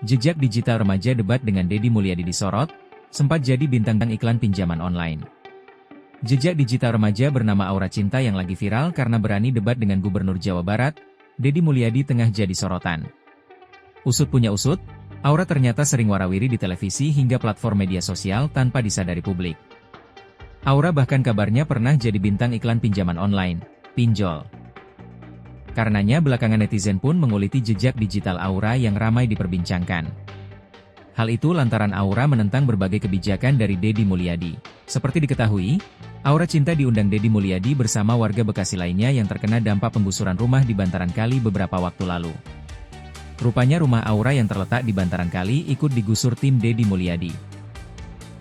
Jejak digital remaja debat dengan Deddy Mulyadi disorot, sempat jadi bintang iklan pinjaman online. Jejak digital remaja bernama Aura Cinta yang lagi viral karena berani debat dengan Gubernur Jawa Barat, Deddy Mulyadi tengah jadi sorotan. Usut punya usut, Aura ternyata sering warawiri di televisi hingga platform media sosial tanpa disadari publik. Aura bahkan kabarnya pernah jadi bintang iklan pinjaman online, pinjol. Karenanya belakangan netizen pun menguliti jejak digital Aura yang ramai diperbincangkan. Hal itu lantaran Aura menentang berbagai kebijakan dari Deddy Mulyadi. Seperti diketahui, Aura Cinta diundang Deddy Mulyadi bersama warga Bekasi lainnya yang terkena dampak penggusuran rumah di Bantaran Kali beberapa waktu lalu. Rupanya rumah Aura yang terletak di Bantaran Kali ikut digusur tim Deddy Mulyadi.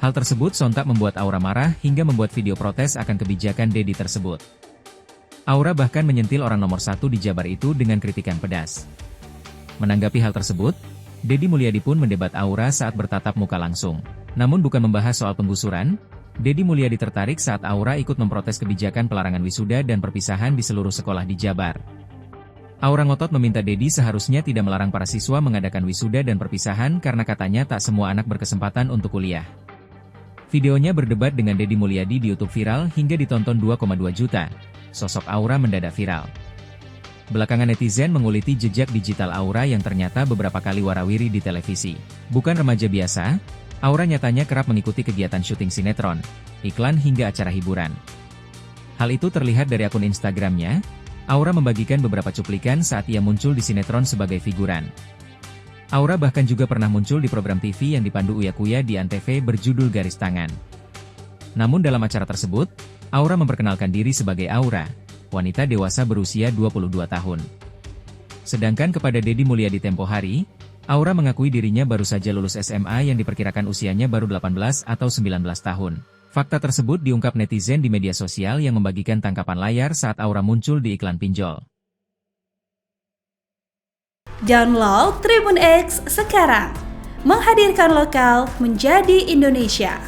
Hal tersebut sontak membuat Aura marah hingga membuat video protes akan kebijakan Deddy tersebut. Aura bahkan menyentil orang nomor 1 di Jabar itu dengan kritikan pedas. Menanggapi hal tersebut, Deddy Mulyadi pun mendebat Aura saat bertatap muka langsung. Namun bukan membahas soal penggusuran, Deddy Mulyadi tertarik saat Aura ikut memprotes kebijakan pelarangan wisuda dan perpisahan di seluruh sekolah di Jabar. Aura ngotot meminta Deddy seharusnya tidak melarang para siswa mengadakan wisuda dan perpisahan karena katanya tak semua anak berkesempatan untuk kuliah. Videonya berdebat dengan Deddy Mulyadi di YouTube viral hingga ditonton 2,2 juta. Sosok Aura mendadak viral. Belakangan netizen menguliti jejak digital Aura yang ternyata beberapa kali warawiri di televisi. Bukan remaja biasa, Aura nyatanya kerap mengikuti kegiatan syuting sinetron, iklan hingga acara hiburan. Hal itu terlihat dari akun Instagramnya. Aura membagikan beberapa cuplikan saat ia muncul di sinetron sebagai figuran. Aura bahkan juga pernah muncul di program TV yang dipandu Uya Kuya di Antv berjudul Garis Tangan. Namun dalam acara tersebut, Aura memperkenalkan diri sebagai Aura, wanita dewasa berusia 22 tahun. Sedangkan kepada Deddy Mulyadi tempo hari, Aura mengakui dirinya baru saja lulus SMA yang diperkirakan usianya baru 18 atau 19 tahun. Fakta tersebut diungkap netizen di media sosial yang membagikan tangkapan layar saat Aura muncul di iklan pinjol. Download Tribun X sekarang, menghadirkan lokal menjadi Indonesia.